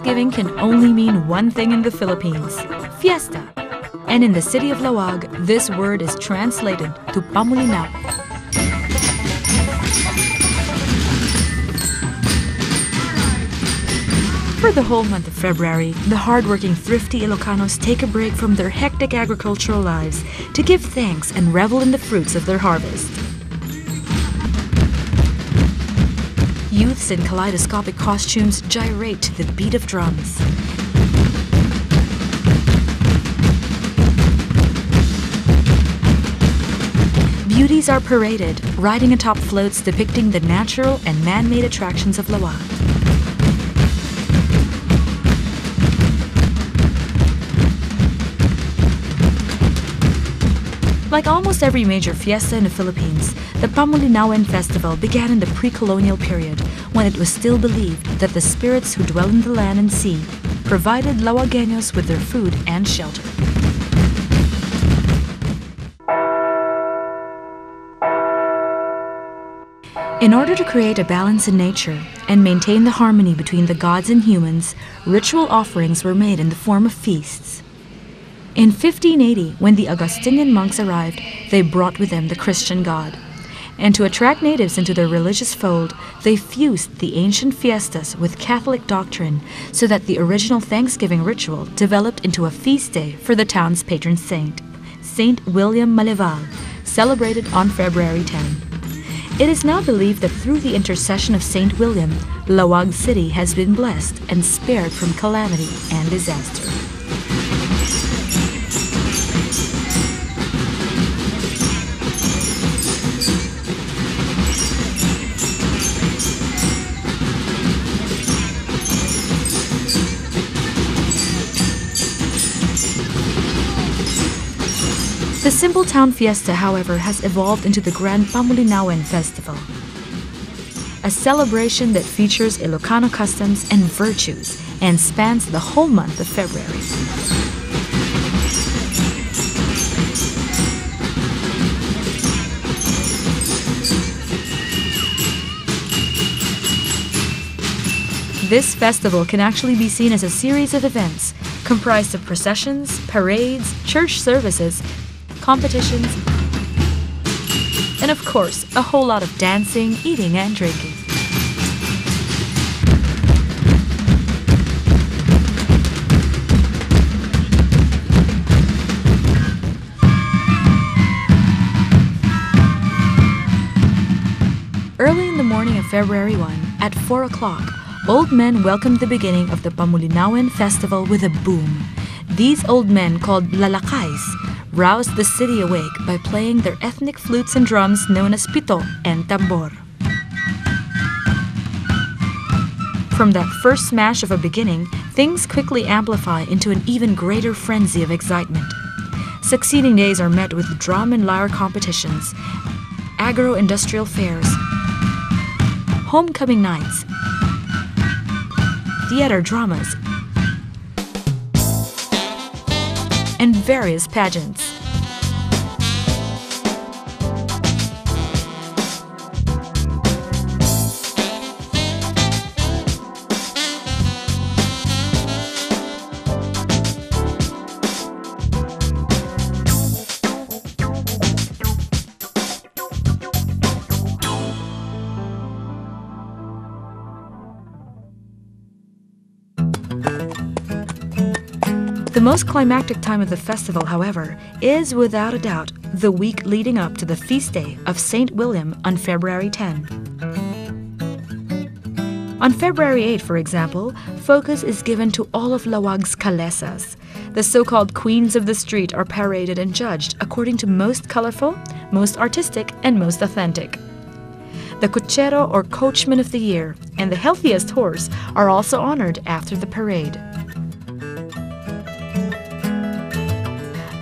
Thanksgiving can only mean one thing in the Philippines: fiesta. And in the city of Laoag, this word is translated to Pamulinawen. For the whole month of February, the hardworking, thrifty Ilocanos take a break from their hectic agricultural lives to give thanks and revel in the fruits of their harvest. Youths in kaleidoscopic costumes gyrate to the beat of drums. Beauties are paraded, riding atop floats depicting the natural and man-made attractions of Laoag. Like almost every major fiesta in the Philippines, the Pamulinawen festival began in the pre-colonial period, when it was still believed that the spirits who dwell in the land and sea provided Laoagueños with their food and shelter. In order to create a balance in nature and maintain the harmony between the gods and humans, ritual offerings were made in the form of feasts. In 1580, when the Augustinian monks arrived, they brought with them the Christian God. And to attract natives into their religious fold, they fused the ancient fiestas with Catholic doctrine so that the original Thanksgiving ritual developed into a feast day for the town's patron saint, Saint William Maleval, celebrated on February 10. It is now believed that through the intercession of Saint William, Laoag City has been blessed and spared from calamity and disaster. The simple town fiesta, however, has evolved into the grand Pamulinawen festival, a celebration that features Ilocano customs and virtues and spans the whole month of February. This festival can actually be seen as a series of events comprised of processions, parades, church services, competitions, and of course, a whole lot of dancing, eating, and drinking. Early in the morning of February 1, at 4 o'clock, old men welcomed the beginning of the Pamulinawen festival with a boom. These old men, called lalakays, roused the city awake by playing their ethnic flutes and drums known as pito and tambor. From that first smash of a beginning, things quickly amplify into an even greater frenzy of excitement. Succeeding days are met with drum and lyre competitions, agro-industrial fairs, homecoming nights, theater dramas, and various pageants. The most climactic time of the festival, however, is without a doubt the week leading up to the feast day of Saint William on February 10. On February 8, for example, focus is given to all of Laoag's kalesas. The so-called queens of the street are paraded and judged according to most colorful, most artistic, and most authentic. The cochero or coachman of the year and the healthiest horse are also honored after the parade.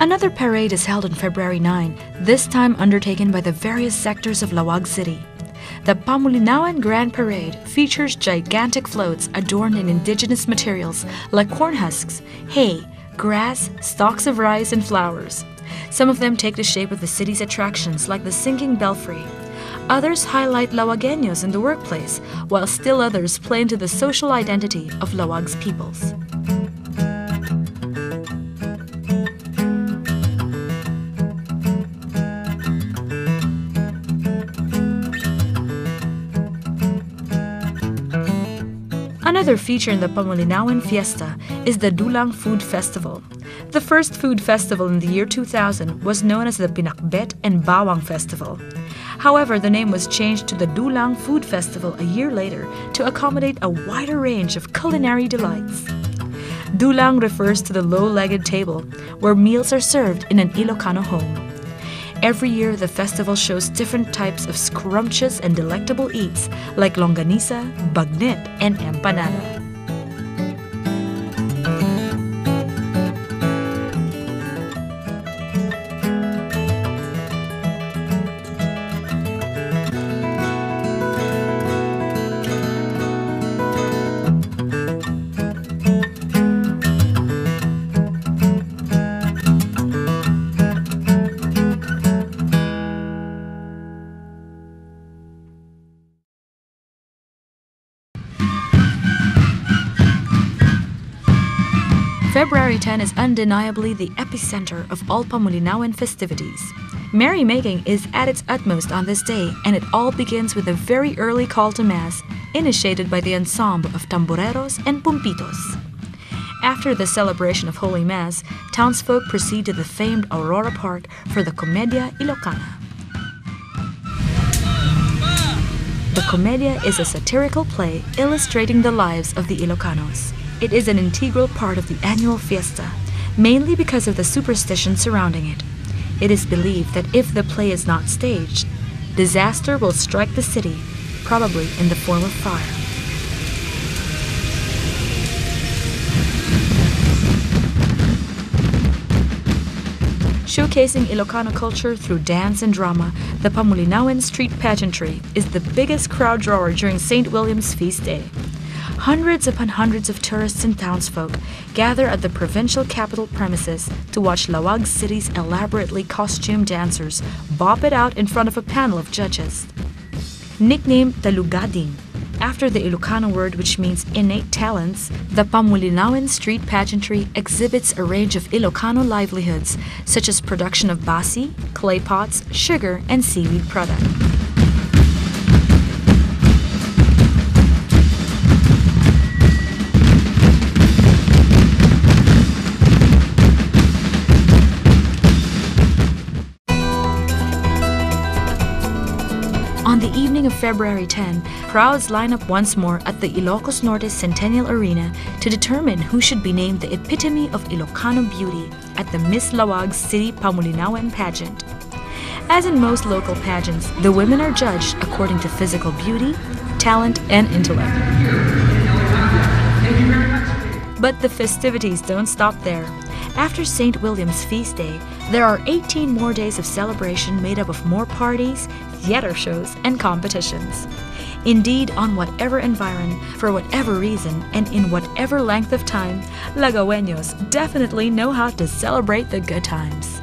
Another parade is held on February 9, this time undertaken by the various sectors of Laoag City. The Pamulinawen Grand Parade features gigantic floats adorned in indigenous materials like corn husks, hay, grass, stalks of rice, and flowers. Some of them take the shape of the city's attractions like the Singing Belfry. Others highlight Laoagueños in the workplace, while still others play into the social identity of Laoag's peoples. Another feature in the Pamulinawen fiesta is the Dulang Food Festival. The first food festival in the year 2000 was known as the Pinakbet and Bawang Festival. However, the name was changed to the Dulang Food Festival a year later to accommodate a wider range of culinary delights. Dulang refers to the low-legged table, where meals are served in an Ilocano home. Every year, the festival shows different types of scrumptious and delectable eats like longanisa, bagnet, and empanada. February 10 is undeniably the epicenter of all Pamulinawen festivities. Merrymaking is at its utmost on this day, and it all begins with a very early call to Mass, initiated by the ensemble of tamboreros and pumpitos. After the celebration of Holy Mass, townsfolk proceed to the famed Aurora Park for the Comedia Ilocana. The Comedia is a satirical play illustrating the lives of the Ilocanos. It is an integral part of the annual fiesta, mainly because of the superstition surrounding it. It is believed that if the play is not staged, disaster will strike the city, probably in the form of fire. Showcasing Ilocano culture through dance and drama, the Pamulinawen Street Pageantry is the biggest crowd drawer during St. William's Feast Day. Hundreds upon hundreds of tourists and townsfolk gather at the provincial capital premises to watch Laoag City's elaborately costumed dancers bop it out in front of a panel of judges. Nicknamed Talugading, after the Ilocano word which means innate talents, the Pamulinawen Street Pageantry exhibits a range of Ilocano livelihoods such as production of basi, clay pots, sugar, and seaweed products. On the evening of February 10, crowds line up once more at the Ilocos Norte Centennial Arena to determine who should be named the epitome of Ilocano beauty at the Miss Laoag City Pamulinawen pageant. As in most local pageants, the women are judged according to physical beauty, talent, and intellect. But the festivities don't stop there. After St. William's Feast Day, there are 18 more days of celebration made up of more parties, theater shows, and competitions. Indeed, on whatever environ, for whatever reason, and in whatever length of time, Laoagueños definitely know how to celebrate the good times.